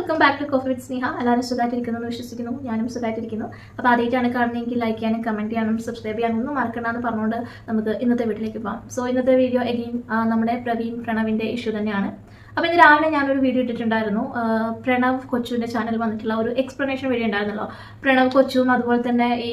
Welcome back to coffee with Sneha. എല്ലാവരും സുഖമായിട്ടിരിക്കുന്നു എന്ന് വിശ്വസിക്കുന്നു. ഞാനും സുഖമായിട്ടിരിക്കുന്നു. അപ്പോൾ ആദ്യമായിട്ടാണ് കാണുന്നതെങ്കിൽ ലൈക്ക് ചെയ്യാനും കമൻറ്റ് ചെയ്യാനും സബ്സ്ക്രൈബ് ചെയ്യാനും ഒന്നും മറക്കണ്ടെന്ന് പറഞ്ഞുകൊണ്ട് നമുക്ക് ഇന്നത്തെ വീഡിയോയിലേക്ക് പോകാം. സോ ഇന്നത്തെ വീഡിയോ എഗെയിൻ നമ്മുടെ പ്രണവിൻ്റെ ഇഷ്യൂ തന്നെയാണ്. അപ്പോൾ ഇന്ന് രാവിലെ ഞാനൊരു വീഡിയോ ഇട്ടിട്ടുണ്ടായിരുന്നു. പ്രണവ് കൊച്ചുവിൻ്റെ ചാനൽ വന്നിട്ടുള്ള ഒരു എക്സ്പ്ലനേഷൻ വീഡിയോ ഉണ്ടായിരുന്നല്ലോ. പ്രണവ് കൊച്ചുവും അതുപോലെ തന്നെ ഈ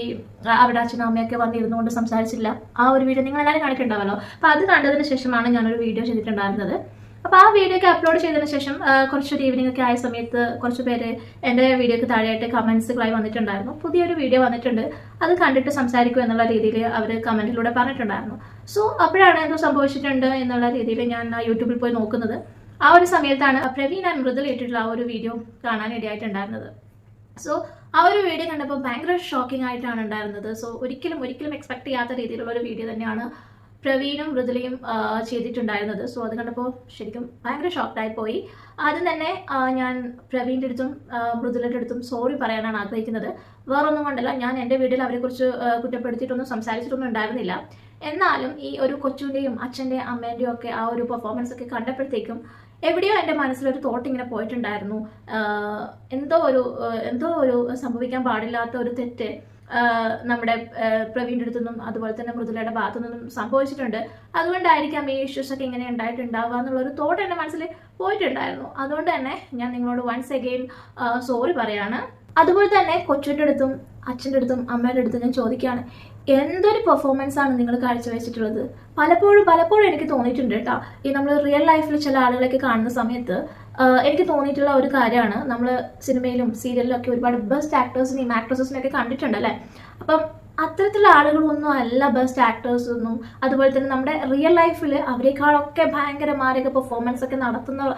അവിടെ അച്ഛനും അമ്മയൊക്കെ വന്നിരുന്നുകൊണ്ട് സംസാരിച്ചില്ല. ആ ഒരു വീഡിയോ നിങ്ങൾ എല്ലാവരും കണ്ടിട്ടുണ്ടാവല്ലോ. അപ്പോൾ അത് കണ്ടതിന് ശേഷമാണ് ഞാനൊരു വീഡിയോ ചെയ്തിട്ടുണ്ടായിരുന്നത്. അപ്പോൾ ആ വീഡിയോ ഒക്കെ അപ്ലോഡ് ചെയ്തതിന് ശേഷം കുറച്ചൊരു ഈവനിങ് ഒക്കെ ആയ സമയത്ത് കുറച്ച് പേര് എൻ്റെ വീഡിയോക്ക് താഴെയായിട്ട് കമൻസുകളായി വന്നിട്ടുണ്ടായിരുന്നു. പുതിയൊരു വീഡിയോ വന്നിട്ടുണ്ട്, അത് കണ്ടിട്ട് സംസാരിക്കും എന്നുള്ള രീതിയിൽ അവർ കമൻറ്റിലൂടെ പറഞ്ഞിട്ടുണ്ടായിരുന്നു. സോ അപ്പോഴാണ് എന്തോ സംഭവിച്ചിട്ടുണ്ട് എന്നുള്ള രീതിയിൽ ഞാൻ യൂട്യൂബിൽ പോയി നോക്കുന്നത്. ആ ഒരു സമയത്താണ് പ്രവീൺ ആൻഡ് മൃദുല ഇട്ടിട്ടുള്ള ആ ഒരു വീഡിയോ കാണാൻ ഇടയായിട്ടുണ്ടായിരുന്നത്. സോ ആ ഒരു വീഡിയോ കണ്ടപ്പോൾ ഭയങ്കര ഷോക്കിംഗ് ആയിട്ടാണ് ഉണ്ടായിരുന്നത്. സോ ഒരിക്കലും എക്സ്പെക്ട് ചെയ്യാത്ത രീതിയിലുള്ള ഒരു വീഡിയോ തന്നെയാണ് പ്രവീണും മൃദുലയും ചെയ്തിട്ടുണ്ടായിരുന്നത്. സോ അത് കണ്ടപ്പോൾ ശരിക്കും ഭയങ്കര ഷോക്ക്ഡായി പോയി. ആദ്യം തന്നെ ഞാൻ പ്രവീണിൻ്റെ അടുത്തും മൃദുലയുടെ അടുത്തും സോറി പറയാനാണ് ആഗ്രഹിക്കുന്നത്. വേറൊന്നും കൊണ്ടല്ല, ഞാൻ എൻ്റെ വീട്ടിൽ അവരെക്കുറിച്ച് കുറ്റപ്പെടുത്തിയിട്ടൊന്നും സംസാരിച്ചിട്ടൊന്നും ഉണ്ടായിരുന്നില്ല. എന്നാലും ഈ ഒരു കൊച്ചുവിൻ്റെയും അച്ഛൻ്റെയും അമ്മേൻ്റെയും ഒക്കെ ആ ഒരു പെർഫോമൻസ് ഒക്കെ കണ്ടപ്പോഴത്തേക്കും എവിടെയോ എൻ്റെ മനസ്സിലൊരു തോട്ട് ഇങ്ങനെ പോയിട്ടുണ്ടായിരുന്നു. എന്തോ ഒരു സംഭവിക്കാൻ പാടില്ലാത്ത ഒരു തെറ്റ് നമ്മുടെ പ്രവീണിൻ്റെ അടുത്തുനിന്നും അതുപോലെ തന്നെ മൃദുലയുടെ ഭാഗത്തു നിന്നും സംഭവിച്ചിട്ടുണ്ട്. അതുകൊണ്ടായിരിക്കാം ഈ ഇഷ്യൂസ് ഒക്കെ ഇങ്ങനെ ഉണ്ടായിട്ടുണ്ടാവുക എന്നുള്ളൊരു തോട്ട് എൻ്റെ മനസ്സിൽ പോയിട്ടുണ്ടായിരുന്നു. അതുകൊണ്ട് തന്നെ ഞാൻ നിങ്ങളോട് വൺസ് അഗെയിൻ സോറി പറയാണ്. അതുപോലെ തന്നെ കൊച്ചിൻ്റെ അടുത്തും അച്ഛൻ്റെ അടുത്തും അമ്മയുടെ അടുത്തും ഞാൻ ചോദിക്കുകയാണ്, എന്തൊരു പെർഫോമൻസ് ആണ് നിങ്ങൾ കാഴ്ചവെച്ചിട്ടുള്ളത്. പലപ്പോഴും എനിക്ക് തോന്നിയിട്ടുണ്ട് കേട്ടോ. ഈ നമ്മൾ റിയൽ ലൈഫിൽ ചില ആളുകളൊക്കെ കാണുന്ന സമയത്ത് എനിക്ക് തോന്നിയിട്ടുള്ള ഒരു കാര്യമാണ്, നമ്മൾ സിനിമയിലും സീരിയലിലും ഒക്കെ ഒരുപാട് ബെസ്റ്റ് ആക്ടേഴ്സിനെയും ആക്ട്രസസിനെയൊക്കെ കണ്ടിട്ടുണ്ടല്ലേ. അപ്പം അത്തരത്തിലുള്ള ആളുകളൊന്നും അല്ല ബെസ്റ്റ് ആക്ടേഴ്സൊന്നും. അതുപോലെ തന്നെ നമ്മുടെ റിയൽ ലൈഫിൽ അവരെക്കാളൊക്കെ ഭയങ്കര മാരക പെർഫോമൻസ് ഒക്കെ നടത്തുന്ന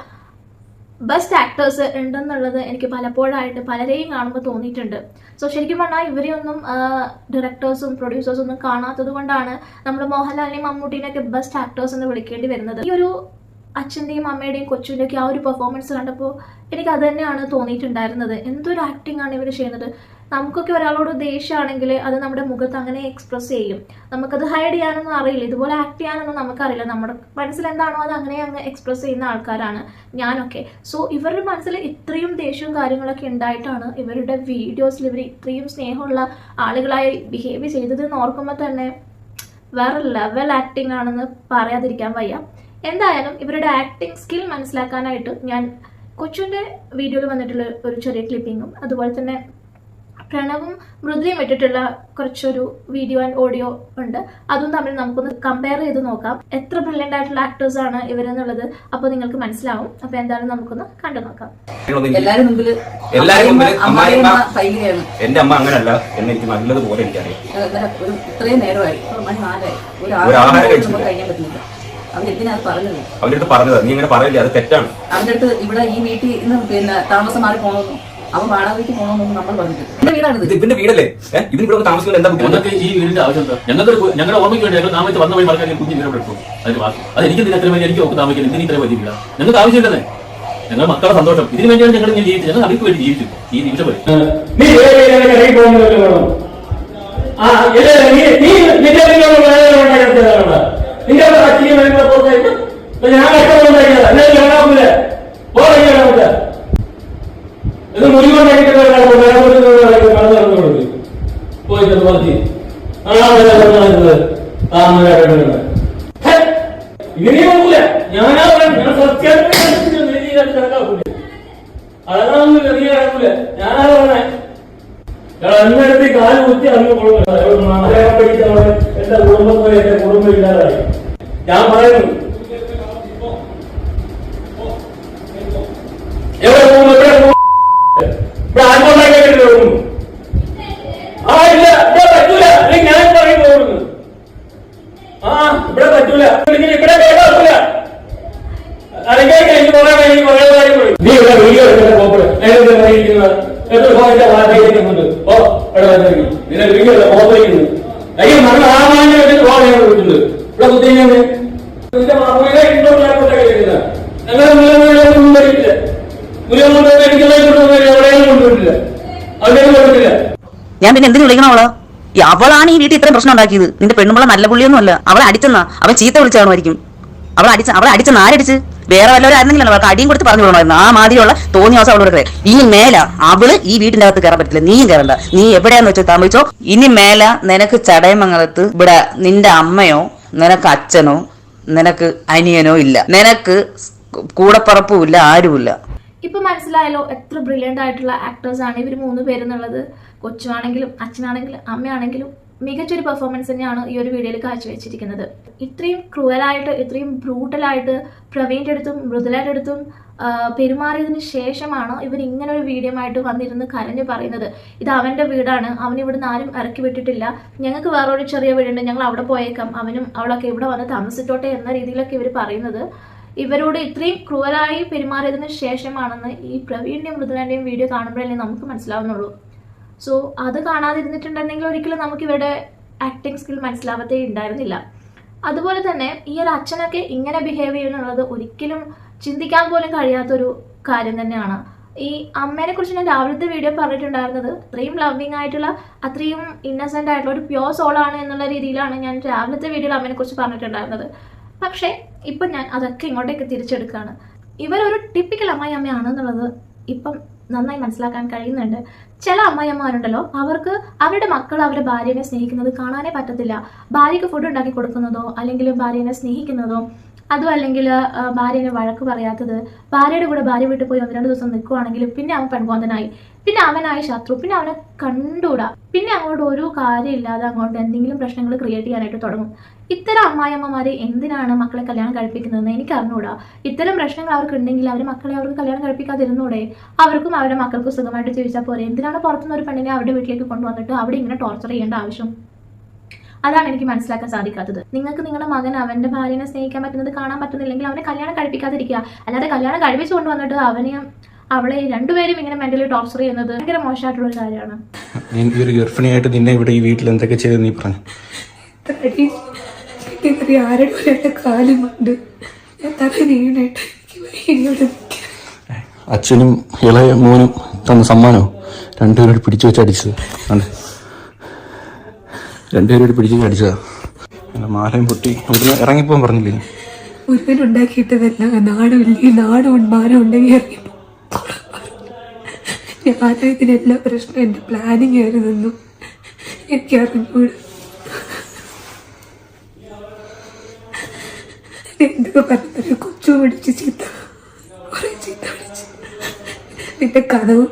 ബെസ്റ്റ് ആക്ടേഴ്സ് ഉണ്ടെന്നുള്ളത് എനിക്ക് പലപ്പോഴായിട്ട് പലരെയും കാണുമ്പോൾ തോന്നിയിട്ടുണ്ട്. സോ ശരിക്കും പറഞ്ഞാൽ ഇവരെയൊന്നും ഡയറക്ടേഴ്സും പ്രൊഡ്യൂസേഴ്സും ഒന്നും കാണാത്തത് കൊണ്ടാണ് നമ്മൾ മോഹൻലാലിനെയും മമ്മൂട്ടിനെയൊക്കെ ബെസ്റ്റ് ആക്ടേഴ്സ് എന്ന് വിളിക്കേണ്ടി വരുന്നത്. ഈ ഒരു അച്ഛൻ്റെയും അമ്മയുടെയും കൊച്ചുവിൻ്റെയും ഒക്കെ ആ ഒരു പെർഫോമൻസ് കണ്ടപ്പോൾ എനിക്ക് അത് തന്നെയാണ് തോന്നിയിട്ടുണ്ടായിരുന്നത്. എന്തൊരു ആക്ടിങ് ആണ് ഇവർ ചെയ്യുന്നത്. നമുക്കൊക്കെ ഒരാളോട് ദേഷ്യമാണെങ്കിൽ അത് നമ്മുടെ മുഖത്ത് അങ്ങനെ എക്സ്പ്രസ് ചെയ്യും. നമുക്കത് ഹൈഡ് ചെയ്യാനൊന്നും അറിയില്ല, ഇതുപോലെ ആക്ട് ചെയ്യാനൊന്നും നമുക്കറിയില്ല. നമ്മുടെ മനസ്സിൽ എന്താണോ അത് അങ്ങനെ അങ്ങ് എക്സ്പ്രസ് ചെയ്യുന്ന ആൾക്കാരാണ് ഞാനൊക്കെ. സോ ഇവരുടെ മനസ്സിൽ ഇത്രയും ദേഷ്യവും കാര്യങ്ങളൊക്കെ ഉണ്ടായിട്ടാണ് ഇവരുടെ വീഡിയോസിൽ ഇവർ ഇത്രയും സ്നേഹമുള്ള ആളുകളായി ബിഹേവ് ചെയ്തതെന്ന് ഓർക്കുമ്പോൾ തന്നെ വേറെ ലെവൽ ആക്ടിങ് ആണെന്ന് പറയാതിരിക്കാൻ വയ്യ. എന്തായാലും ഇവരുടെ ആക്ടിങ് സ്കിൽ മനസ്സിലാക്കാനായിട്ട് ഞാൻ കൊച്ചുവിൻ്റെ വീഡിയോയിൽ വന്നിട്ടുള്ള ഒരു ചെറിയ ക്ലിപ്പിങ്ങും അതുപോലെ തന്നെ പ്രണവും മൃദുലയും ഇട്ടിട്ടുള്ള കുറച്ചൊരു വീഡിയോ ആൻഡ് ഓഡിയോ ഉണ്ട്. അതും തമ്മിൽ നമുക്കൊന്ന് കമ്പയർ ചെയ്ത് നോക്കാം, എത്ര ബ്രില്യൻ്റ് ആയിട്ടുള്ള ആക്ടേഴ്സ് ആണ് ഇവരെന്നുള്ളത്. അപ്പോൾ നിങ്ങൾക്ക് മനസ്സിലാവും. അപ്പോൾ എന്തായാലും നമുക്കൊന്ന് കണ്ടു നോക്കാം. എല്ലാരും മുമ്പിൽ എന്റെ അമ്മ അങ്ങനല്ല എന്ന് എനിക്ക് നല്ലതുപോലെ എനിക്കറിയാം. ഇത്രയും നേരമായി, മണി 4ആയി, കഴിക്കാൻ പറ്റുന്നില്ല. അവന്റെ അടുത്ത് പറഞ്ഞത് നീ ഇങ്ങനെ പറയില്ലേ, അത് തെറ്റാണ്. അവന്റെ അടുത്ത് ഇവിടെ ഈ വീട്ടിൽ നിന്ന് താമസം മാറി പോകണമെന്നും അവൻ വാടകയ്ക്ക് പോകണമെന്നും നമ്മൾ പറഞ്ഞിട്ട് എന്റെ വീടാണ് ഇതിന്റെ വീടല്ലേ. ഇതിന് ഇവിടെ താമസിക്കുന്നത് എന്താ ഈ വീടിന്റെ ആവശ്യം ഞങ്ങളുടെ ഓർമ്മയ്ക്ക് വേണ്ടി ഞങ്ങൾ താമസിച്ച് വന്ന വഴി മറക്കാൻ കുഞ്ഞു വീട് എടുക്കും. അതിന് ബാക്കി അത് എനിക്ക് ഇത്ര വലിയ എനിക്ക് ഒക്കെ താമസിക്കുന്നത് എന്തിന് ഇത്ര വലിയ വീടാണ്. ഞങ്ങൾക്ക് ആവശ്യമില്ലെന്നേ. ഞങ്ങളുടെ മക്കളുടെ സന്തോഷം ഇതിന് വേണ്ടിയാണ് ഞങ്ങൾ ഇങ്ങനെ ജീവിച്ചത്. ഞങ്ങൾ അവർക്ക് വേണ്ടി ജീവിച്ചു ഈ നിമിഷം വരെ. അന്നേരത്തെ കാല് കുത്തി അങ്ങ് എന്റെ കുടുംബത്തിലെ എന്റെ കുടുംബം ഇല്ലാതായി. ഞാൻ പറയുന്നു, എവിടെ പോകുന്നു, ഇവിടെ ആത്മഹത്യ പോകുന്നു. ആ ഇല്ല, ഇവിടെ പറ്റൂല, അല്ലെങ്കിൽ ഞാൻ പറയും പോകുന്നു. ആ ഇവിടെ പറ്റൂല, ഇവിടെ കേൾക്കൂല. അല്ലെങ്കിൽ എനിക്ക് പറയാൻ എനിക്ക് കുറേ കാര്യം പറയും. നീ ഇവിടെ വീഡിയോ എടുക്കുന്ന പോപ്പുലർ പറയുന്നത് എത്ര ഫോണിന്റെ വാർത്തയിലേക്കുണ്ട്. ഓ ഇവിടെ നിന്നെ വീഡിയോ പോപ്പറിക്കുന്നു. അയ്യോ നമ്മൾ ആമാനെ വെച്ചിട്ട് ഫോൺ വിളിക്കുന്നത് ഇവിടെ കുത്തിങ്ങനെ ഞാൻ പിന്നെ എന്തിനു വിളിക്കണം അവള്? അവളാണ് ഈ വീട്ടിൽ ഇത്രയും പ്രശ്നം ഉണ്ടാക്കിയത്. നിന്റെ പെണ്ണുമ്പള നല്ല പുള്ളിയൊന്നും അല്ല. അവളെ അടിച്ചെന്നാ, അവൻ ചീത്ത വിളിച്ചാണുമായിരിക്കും. അവളെ അടിച്ചെന്ന് ആരടിച്ച്? വേറെ വല്ലവരായിരുന്നെങ്കിലും അവൾക്ക് അടിയും കൊടുത്ത് പറഞ്ഞു വിടണമായിരുന്നു. ആ മാതിരിയുള്ള തോന്നിയ ദിവസം അവളോട് കയറി. ഇനി മേല അവള് ഈ വീട്ടിന്റെ അകത്ത് കയറാൻ പറ്റില്ല. നീയും കയറണ്ട. നീ എവിടെയാന്ന് വെച്ചാൽ താമസിച്ചോ. ഇനി മേല നിനക്ക് ചടയമംഗലത്ത് ഇവിടെ നിന്റെ അമ്മയോ നിനക്ക് അച്ഛനോ നിനക്ക് അനിയനോ ഇല്ല. നിനക്ക് കൂടപ്പറപ്പും ഇല്ല, ആരുമില്ല. ഇപ്പൊ മനസ്സിലായല്ലോ എത്ര ബ്രില്യൻ്റ് ആയിട്ടുള്ള ആക്ടേഴ്സ് ആണ് ഇവർ 3 പേരെന്നുള്ളത്. കൊച്ചുവാണെങ്കിലും അച്ഛനാണെങ്കിലും അമ്മയാണെങ്കിലും മികച്ചൊരു പെർഫോമൻസ് തന്നെയാണ് ഈ ഒരു വീഡിയോയിൽ കാഴ്ചവെച്ചിരിക്കുന്നത്. ഇത്രയും ക്രൂവലായിട്ട് ഇത്രയും ബ്രൂട്ടലായിട്ട് പ്രവീണിൻ്റെ അടുത്തും മൃദുലയുടെ അടുത്തും പെരുമാറിയതിന് ശേഷമാണ് ഇവർ ഇങ്ങനെ ഒരു വീഡിയോ ആയിട്ട് വന്നിരുന്ന് കരഞ്ഞു പറയുന്നത് ഇത് അവൻ്റെ വീടാണ്, അവൻ ഇവിടുന്ന് ആരും ഇറക്കി വിട്ടിട്ടില്ല, ഞങ്ങൾക്ക് വേറൊരു ചെറിയ വീടുണ്ട്, ഞങ്ങൾ അവിടെ പോയേക്കാം, അവനും അവളൊക്കെ ഇവിടെ വന്ന് താമസിച്ചോട്ടെ എന്ന രീതിയിലൊക്കെ ഇവർ പറയുന്നത്. ഇവരോട് ഇത്രയും ക്രൂവലായി പെരുമാറിയതിന് ശേഷമാണെന്ന് ഈ പ്രവീണിൻ്റെയും മൃദുലൻ്റെയും വീഡിയോ കാണുമ്പോഴല്ലേ നമുക്ക് മനസ്സിലാവുന്നുള്ളൂ. സോ അത് കാണാതിരുന്നിട്ടുണ്ടെങ്കിൽ ഒരിക്കലും നമുക്ക് ഇവരുടെ ആക്ടിങ് സ്കിൽ മനസ്സിലാവത്തേ ഉണ്ടായിരുന്നില്ല. അതുപോലെ തന്നെ ഈ ഒരു അച്ഛനൊക്കെ ഇങ്ങനെ ബിഹേവ് ചെയ്യുന്നുള്ളത് ഒരിക്കലും ചിന്തിക്കാൻ പോലും കഴിയാത്തൊരു കാര്യം തന്നെയാണ്. ഈ അമ്മേനെ കുറിച്ച് ഞാൻ രാവിലത്തെ വീഡിയോ പറഞ്ഞിട്ടുണ്ടായിരുന്നത് അത്രയും ലവിങ് ആയിട്ടുള്ള അത്രയും ഇന്നസെൻ്റ് ആയിട്ടുള്ള ഒരു പ്യോർ സോളാണ് എന്നുള്ള രീതിയിലാണ് ഞാൻ രാവിലത്തെ വീഡിയോയിൽ അമ്മേനെ കുറിച്ച് പറഞ്ഞിട്ടുണ്ടായിരുന്നത്. പക്ഷേ ഇപ്പം ഞാൻ അതൊക്കെ ഇങ്ങോട്ടേക്ക് തിരിച്ചെടുക്കുകയാണ്. ഇവരൊരു ടിപ്പിക്കൽ അമ്മായിയമ്മയാണെന്നുള്ളത് ഇപ്പം നന്നായി മനസ്സിലാക്കാൻ കഴിയുന്നുണ്ട്. ചില അമ്മായിയമ്മമാരുണ്ടല്ലോ, അവർക്ക് അവരുടെ മക്കൾ അവരുടെ ഭാര്യനെ സ്നേഹിക്കുന്നത് കാണാനേ പറ്റത്തില്ല. ഭാര്യയ്ക്ക് ഫുഡ് ഉണ്ടാക്കി കൊടുക്കുന്നതോ അല്ലെങ്കിൽ ഭാര്യനെ സ്നേഹിക്കുന്നതോ അതും അല്ലെങ്കിൽ ഭാര്യനെ വഴക്ക് പറയാത്തത്, ഭാര്യയുടെ കൂടെ ഭാര്യ വീട്ടിൽ പോയി 1-2 ദിവസം നിൽക്കുവാണെങ്കിൽ പിന്നെ അവൻ പെൺകോന്തനായി, പിന്നെ അവനായി ശത്രു, പിന്നെ അവനെ കണ്ടുകൂടാ, പിന്നെ അങ്ങോട്ട് ഒരു കാര്യമില്ലാതെ അങ്ങോട്ട് എന്തെങ്കിലും പ്രശ്നങ്ങൾ ക്രിയേറ്റ് ചെയ്യാനായിട്ട് തുടങ്ങും. ഇത്തരം അമ്മായിയമ്മമാരെ എന്തിനാണ് മക്കളെ കല്യാണം കഴിപ്പിക്കുന്നതെന്ന് എനിക്ക് അറിഞ്ഞുകൂടാ. ഇത്തരം പ്രശ്നങ്ങൾ അവർക്ക് ഉണ്ടെങ്കിൽ അവർ മക്കളെ അവർക്ക് കല്യാണം കഴിപ്പിക്കാതിരുന്നൂടെ? അവർക്കും അവരുടെ മക്കൾക്ക് സുഖമായിട്ട് ജീവിച്ചാൽ പോരെ? എന്തിനാണ് പുറത്തുനിന്ന് ഒരു പെണ്ണിനെ അവരുടെ വീട്ടിലേക്ക് കൊണ്ടുവന്നിട്ട് അവിടെ ഇങ്ങനെ ടോർച്ചർ ചെയ്യേണ്ട ആവശ്യം? അതാണ് എനിക്ക് മനസ്സിലാക്കാൻ സാധിക്കാത്തത്. നിങ്ങൾക്ക് നിങ്ങളുടെ മകൻ അവന്റെ ഭാര്യനെ സ്നേഹിക്കാൻ പറ്റുന്നത് കാണാൻ പറ്റുന്നില്ലെങ്കിൽ അവനെ കല്യാണം കഴിപ്പിക്കാതിരിക്കുക. അല്ലാതെ കല്യാണം കഴിപ്പിച്ചു കൊണ്ടുവന്നിട്ട് അവളെ രണ്ടുപേരും ഇങ്ങനെ മെന്റലി ടോർച്ചർ ചെയ്യുന്നത് ഭയങ്കര മോശമായിട്ടുള്ള ഒരു കാര്യമാണ്. ഒരു ഗർഭിണിയായിട്ട് നിന്നെ ഇവിടെ ഈ വീട്ടിൽ എന്തൊക്കെ ചെയ്ത് നീ പറഞ്ഞു? അച്ഛനും ഇളയ മോനും തന്ന സമ്മാനോ രണ്ടുപേരോട് പിടിച്ചു വെച്ച് അടിച്ചത്? രണ്ടുപേരോട് പിടിച്ചു വെച്ച് അടിച്ചതാ. മാലയും പൊട്ടി ഇവിടുന്ന് ഇറങ്ങിപ്പോൻ പറഞ്ഞില്ലേ? ഒരുവനുണ്ടാക്കിയിട്ടതല്ല, നാടും മാനം ഉണ്ടെങ്കിൽ ഇറങ്ങിപ്പോ. ഞാനും ഇതിനെല്ലാം പ്രശ്നം എന്റെ പ്ലാനിങ് ആയിരുന്നു, എനിക്ക് അറിഞ്ഞൂടെ. എന്തൊക്കെ പറഞ്ഞ കൊച്ചു പിടിച്ച് കുറെ ചീത്ത പിടിച്ച് നിന്റെ കഥവും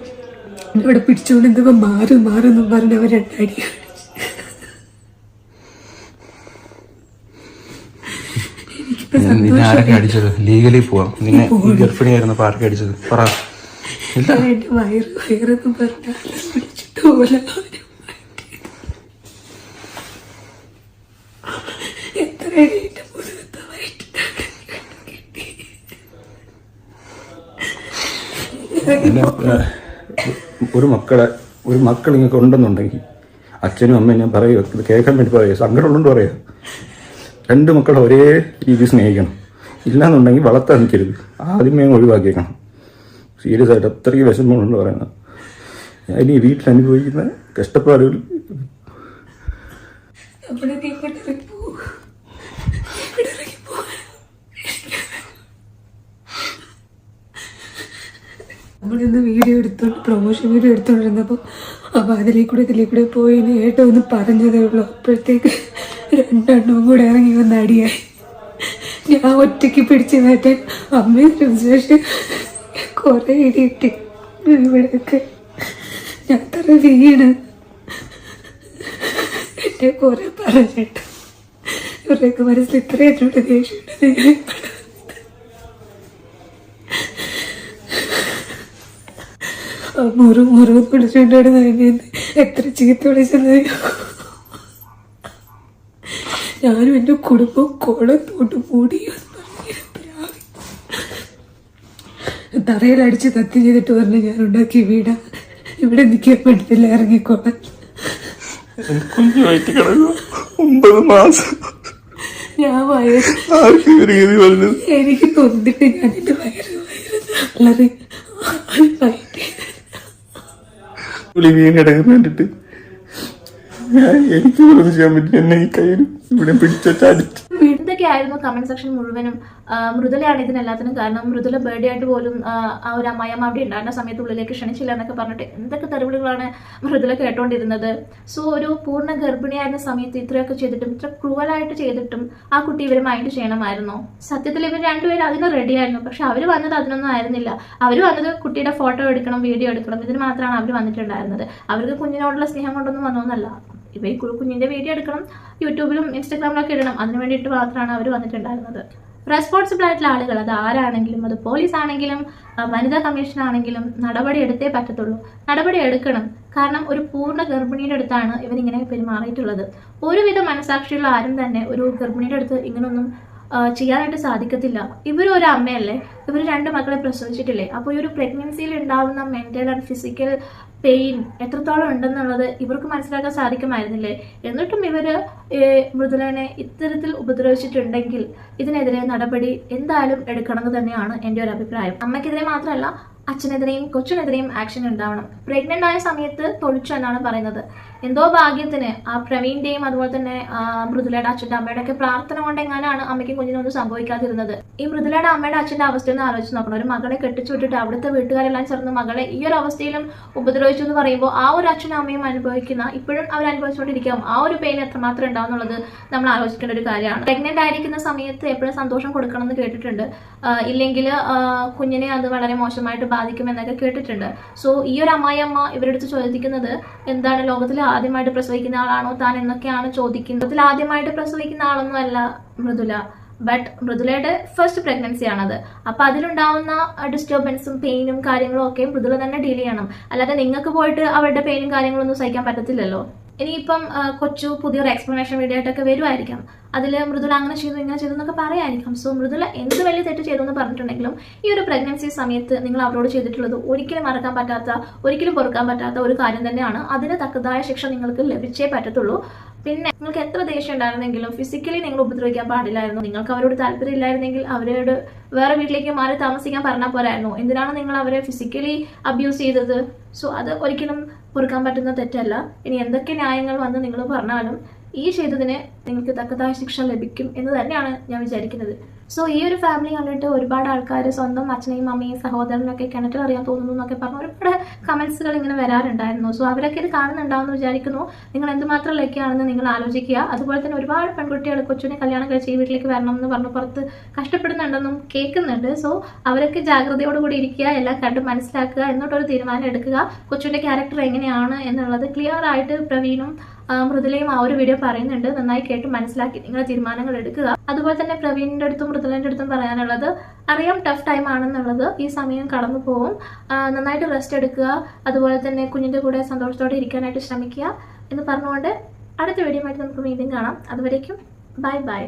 ഇവിടെ പിടിച്ചുകൊണ്ട് എന്തൊക്കെ മാറും പറഞ്ഞവർ രണ്ടടി നിന്നെ ആരൊക്കെ അടിച്ചത്? ലീഗലി പോവാം. നിന്നെ ഗർഭിണിയായിരുന്നപ്പോ ആരൊക്കെ അടിച്ചത്? പറ. എന്റെ വയറെന്ന് പറഞ്ഞാൽ പിടിച്ചിട്ട് പോലെ എത്ര ഒരു മക്കൾ നിങ്ങൾക്ക് ഉണ്ടെന്നുണ്ടെങ്കിൽ അച്ഛനും അമ്മയും ഞാൻ പറയുക, ഇത് കേൾക്കാൻ വേണ്ടി പറയുക, സങ്കടമുള്ളതുകൊണ്ട് പറയുക, 2 മക്കളെ ഒരേ രീതി സ്നേഹിക്കണം. ഇല്ലാന്നുണ്ടെങ്കിൽ വളർത്താൻ നിൽക്കരുത്, ആദ്യമേ ഒഴിവാക്കിയേക്കണം. സീരിയസ് ആയിട്ട് അത്രയും വിഷമമുണ്ട് പറയുന്നത്. ഞാൻ ഈ വീട്ടിൽ അനുഭവിക്കുന്ന കഷ്ടപ്പാടുകൾ നമ്മളിന്ന് വീഡിയോ എടുത്തോണ്ട് പ്രൊമോഷൻ വീഡിയോ എടുത്തോണ്ടിരുന്നപ്പോൾ അപ്പോൾ ഇതിലേക്കൂടെ പോയി ഏട്ടോ ഒന്ന് പറഞ്ഞതേ ഉള്ളൂ. അപ്പോഴത്തേക്ക് 2 എണ്ണവും കൂടെ ഇറങ്ങി വന്ന് അടിയായി. ഞാൻ ഒറ്റയ്ക്ക് പിടിച്ചു മാറ്റാൻ അമ്മയും ശേഷം കുറെ ഇടിയിട്ട് ഇവിടെയൊക്കെ ഞാൻ തറ വീണ് എന്നെ കുറെ പറഞ്ഞിട്ട് ഇവരുടെയൊക്കെ മനസ്സിൽ ഇത്രയായിട്ടുണ്ട് ദേഷ്യമുണ്ട്. മുറിവ് പിടിച്ചുകൊണ്ടാണ് എത്ര ചീത്ത വിളിച്ചത്. ഞാനും എൻ്റെ കുടുംബം കുളത്തോട്ട് മൂടി തറയിലടിച്ച് കത്തി ചെയ്തിട്ട് പറഞ്ഞ് ഞാൻ ഉണ്ടാക്കിയ വീടാ, ഇവിടെ നിൽക്കാൻ പറ്റില്ല, ഇറങ്ങിക്കോളാൻ. കുഞ്ഞു വയറ്റി കിടക്കും 9 മാസം. ഞാൻ എനിക്ക് തൊന്നിട്ട് ഞാൻ എൻ്റെ വയറ് വളരെ വീണെടുക്കുന്ന കണ്ടിട്ട് എനിക്ക് ചെയ്യാൻ പറ്റും. എന്നെ ഈ കയ്യിൽ ഇവിടെ പിടിച്ചിട്ട് അടിച്ചു. എന്തൊക്കെ ആയിരുന്നു കമന്റ് സെക്ഷൻ മുഴുവനും. മൃദുലയാണ് ഇതിനെല്ലാത്തിനും കാരണം. മൃദുല ബർത്ത്ഡേ ആയിട്ട് പോലും ആ ഒരു അമ്മായിയമ്മ അവിടെ ഉണ്ടായിരുന്ന സമയത്ത് ഉള്ളിലേക്ക് ക്ഷണിച്ചില്ല എന്നൊക്കെ പറഞ്ഞിട്ട് എന്തൊക്കെ തെറിവിളികളാണ് മൃദുല കേട്ടോണ്ടിരുന്നത്. സോ ഒരു പൂർണ്ണ ഗർഭിണിയായിരുന്ന സമയത്ത് ഇത്രയൊക്കെ ചെയ്തിട്ടും ഇത്ര ക്രൂവലായിട്ട് ചെയ്തിട്ടും ആ കുട്ടി ഇവർ മൈൻഡ് ചെയ്യണമായിരുന്നോ? സത്യത്തിൽ ഇവർ രണ്ടുപേരും അതിന് റെഡിയായിരുന്നു. പക്ഷെ അവർ വന്നത് അതിനൊന്നും ആയിരുന്നില്ല. അവർ വന്നത് കുട്ടിയുടെ ഫോട്ടോ എടുക്കണം, വീഡിയോ എടുക്കണം, ഇതിന് മാത്രമാണ് അവർ വന്നിട്ടുണ്ടായിരുന്നത്. അവർക്ക് കുഞ്ഞിനോടുള്ള സ്നേഹം കൊണ്ടൊന്നും വന്നോന്നല്ല. ഇവ കുഞ്ഞിന്റെ വീഡിയോ എടുക്കണം, യൂട്യൂബിലും ഇൻസ്റ്റാഗ്രാമിലൊക്കെ ഇടണം, അതിന് വേണ്ടിയിട്ട് മാത്രമാണ് അവർ വന്നിട്ടുണ്ടായിരുന്നത്. റെസ്പോൺസിബിൾ ആയിട്ടുള്ള ആളുകൾ, അത് ആരാണെങ്കിലും, അത് പോലീസ് ആണെങ്കിലും വനിതാ കമ്മീഷൻ ആണെങ്കിലും നടപടി എടുത്തേ പറ്റത്തുള്ളൂ. നടപടി എടുക്കണം. കാരണം ഒരു പൂർണ്ണ ഗർഭിണിയുടെ അടുത്താണ് ഇവരിങ്ങനെ പെരുമാറിയിട്ടുള്ളത്. ഒരുവിധ മനസാക്ഷിയുള്ള ആരും തന്നെ ഒരു ഗർഭിണിയുടെ അടുത്ത് ഇങ്ങനൊന്നും ചെയ്യാനായിട്ട് സാധിക്കത്തില്ല. ഇവരൊരു അമ്മയല്ലേ, ഇവർ 2 മക്കളെ പ്രസവിച്ചിട്ടില്ലേ. അപ്പോൾ ഈ ഒരു പ്രഗ്നൻസിയിൽ ഉണ്ടാവുന്ന മെന്റൽ ആൻഡ് ഫിസിക്കൽ പെയിൻ എത്രത്തോളം ഉണ്ടെന്നുള്ളത് ഇവർക്ക് മനസ്സിലാക്കാൻ സാധിക്കുമായിരുന്നില്ലേ. എന്നിട്ടും ഇവര് മൃദുലനെ ഇത്തരത്തിൽ ഉപദ്രവിച്ചിട്ടുണ്ടെങ്കിൽ ഇതിനെതിരെ നടപടി എന്തായാലും എടുക്കണമെന്ന് തന്നെയാണ് എൻ്റെ ഒരു അഭിപ്രായം. അമ്മയ്ക്കെതിരെ മാത്രമല്ല, അച്ഛനെതിരെയും കൊച്ചിനെതിരെയും ആക്ഷൻ ഉണ്ടാവണം. പ്രഗ്നന്റ് ആയ സമയത്ത് തൊഴിച്ചു എന്നാണ് പറയുന്നത്. എന്തോ ഭാഗ്യത്തിന് ആ പ്രവീണിന്റെയും അതുപോലെ തന്നെ മൃദുലയുടെ അച്ഛൻ്റെ അമ്മയുടെ ഒക്കെ പ്രാർത്ഥന കൊണ്ട് എങ്ങനെയാണ് അമ്മയ്ക്കും കുഞ്ഞിനൊന്നും സംഭവിക്കാതിരുന്നത്. ഈ മൃദുലയുടെ അമ്മയുടെ അച്ഛൻ്റെ അവസ്ഥയൊന്നും ആലോചിച്ച് നോക്കണം. ഒരു മകളെ കെട്ടിച്ചു വിട്ടിട്ട് അവിടുത്തെ വീട്ടുകാരെല്ലാം ചേർന്ന് മകളെ ഈ ഒരു അവസ്ഥയിലും ഉപദ്രവിച്ചു എന്ന് പറയുമ്പോൾ ആ ഒരു അച്ഛനും അമ്മയും അനുഭവിക്കുന്ന, ഇപ്പോഴും അവർ അനുഭവിച്ചുകൊണ്ടിരിക്കാം, ആ ഒരു പെയിൻ എത്രമാത്രം ഉണ്ടാവും എന്നുള്ളത് നമ്മൾ ആലോചിക്കേണ്ട ഒരു കാര്യമാണ്. പ്രഗ്നന്റ് ആയിരിക്കുന്ന സമയത്ത് എപ്പോഴും സന്തോഷം കൊടുക്കണം എന്ന് കേട്ടിട്ടുണ്ട്. ഇല്ലെങ്കിൽ കുഞ്ഞിനെ അത് വളരെ മോശമായിട്ട് ബാധിക്കുമെന്നൊക്കെ കേട്ടിട്ടുണ്ട്. സോ ഈ ഒരു അമ്മായിയമ്മ ഇവരുടെ അടുത്ത് ചോദിക്കുന്നത് എന്താണ്, ലോകത്തിൽ ആദ്യമായിട്ട് പ്രസവിക്കുന്ന ആളാണോ താൻ എന്നൊക്കെയാണ് ചോദിക്കുന്നത്. ലോകത്തിൽ ആദ്യമായിട്ട് പ്രസവിക്കുന്ന ആളൊന്നും അല്ല മൃദുല. ബട്ട് മൃദുലയുടെ ഫസ്റ്റ് പ്രഗ്നൻസി ആണത്. അപ്പൊ അതിലുണ്ടാവുന്ന ഡിസ്റ്റർബൻസും പെയിനും കാര്യങ്ങളും ഒക്കെ മൃദുല തന്നെ ഡീൽ ചെയ്യണം. അല്ലാതെ നിങ്ങൾക്ക് പോയിട്ട് അവരുടെ പെയിനും കാര്യങ്ങളൊന്നും സഹിക്കാൻ പറ്റത്തില്ലല്ലോ. ഇനിയിപ്പം കൊച്ചു പുതിയൊരു എക്സ്പ്ലനേഷൻ വീഡിയോ ആയിട്ടൊക്കെ വരുമായിരിക്കാം. അതിൽ മൃദുല അങ്ങനെ ചെയ്തു ഇങ്ങനെ ചെയ്തു എന്നൊക്കെ പറയായിരിക്കാം. സോ മൃദുല എന്ത് വലിയ തെറ്റ് ചെയ്തു എന്ന് പറഞ്ഞിട്ടുണ്ടെങ്കിലും ഈ ഒരു പ്രഗ്നൻസി സമയത്ത് നിങ്ങൾ അവരോട് ചെയ്തിട്ടുള്ളത് ഒരിക്കലും മറക്കാൻ പറ്റാത്ത, ഒരിക്കലും പൊറുക്കാൻ പറ്റാത്ത ഒരു കാര്യം തന്നെയാണ്. അതിന് തക്കതായ ശിക്ഷ നിങ്ങൾക്ക് ലഭിച്ചേ പറ്റത്തുള്ളൂ. പിന്നെ നിങ്ങൾക്ക് എത്ര ദേഷ്യം ഉണ്ടായിരുന്നെങ്കിലും ഫിസിക്കലി നിങ്ങൾ ഉപദ്രവിക്കാൻ പാടില്ലായിരുന്നു. നിങ്ങൾക്ക് അവരോട് താല്പര്യം ഇല്ലായിരുന്നെങ്കിൽ അവരോട് വേറെ വീട്ടിലേക്ക് മാറി താമസിക്കാൻ പറഞ്ഞാൽ പോരായിരുന്നു. എന്തിനാണ് നിങ്ങൾ അവരെ ഫിസിക്കലി അബ്യൂസ് ചെയ്തത്? സോ അത് ഒരിക്കലും പൊറുക്കാൻ പറ്റുന്ന തെറ്റല്ല. ഇനി എന്തൊക്കെ ന്യായങ്ങൾ വന്ന് നിങ്ങൾ പറഞ്ഞാലും ഈ ചെയ്തതിന് നിങ്ങൾക്ക് തക്കതായ ശിക്ഷ ലഭിക്കും എന്ന് തന്നെയാണ് ഞാൻ വിചാരിക്കുന്നത്. സോ ഈ ഒരു ഫാമിലി കണ്ടിട്ട് ഒരുപാട് ആൾക്കാർ സ്വന്തം അച്ഛനെയും അമ്മയും സഹോദരനൊക്കെ കിണറ്റിൽ അറിയാൻ തോന്നുന്നു എന്നൊക്കെ പറഞ്ഞ് ഒരുപാട് കമന്റ്സുകൾ ഇങ്ങനെ വരാറുണ്ടായിരുന്നു. സോ അവരൊക്കെ ഇത് കാണുന്നുണ്ടാവുമെന്ന് വിചാരിക്കുന്നു. നിങ്ങൾ എന്തുമാത്രം ലക്കിയാണെന്ന് നിങ്ങൾ ആലോചിക്കുക. അതുപോലെ തന്നെ ഒരുപാട് പെൺകുട്ടികൾ കൊച്ചിനെ കല്യാണം കഴിച്ച് ഈ വീട്ടിലേക്ക് വരണം എന്ന് പറഞ്ഞ് പുറത്ത് കഷ്ടപ്പെടുന്നുണ്ടെന്നും കേൾക്കുന്നുണ്ട്. സോ അവരൊക്കെ ജാഗ്രതയോടുകൂടി ഇരിക്കുക, എല്ലാം കണ്ട് മനസ്സിലാക്കുക, എന്നിട്ടൊരു തീരുമാനം എടുക്കുക. കൊച്ചിൻ്റെ ക്യാരക്ടർ എങ്ങനെയാണ് എന്നുള്ളത് ക്ലിയർ ആയിട്ട് പ്രവീണും മൃദുലയും ആ ഒരു വീഡിയോ പറയുന്നുണ്ട്. നന്നായി കേട്ട് മനസ്സിലാക്കി നിങ്ങളുടെ തീരുമാനങ്ങൾ എടുക്കുക. അതുപോലെ തന്നെ പ്രവീണിന്റെ അടുത്തും മൃദുലന്റെ അടുത്തും പറയാനുള്ളത്, അറിയാം ടഫ് ടൈം ആണെന്നുള്ളത്, ഈ സമയം കടന്നു പോകും. നന്നായിട്ട് റെസ്റ്റ് എടുക്കുക. അതുപോലെ തന്നെ കുഞ്ഞിന്റെ കൂടെ സന്തോഷത്തോടെ ഇരിക്കാനായിട്ട് ശ്രമിക്കുക എന്ന് പറഞ്ഞുകൊണ്ട് അടുത്ത വീഡിയോ ആയിട്ട് നമുക്ക് വീണ്ടും കാണാം. അതുവരേക്കും ബൈ ബൈ.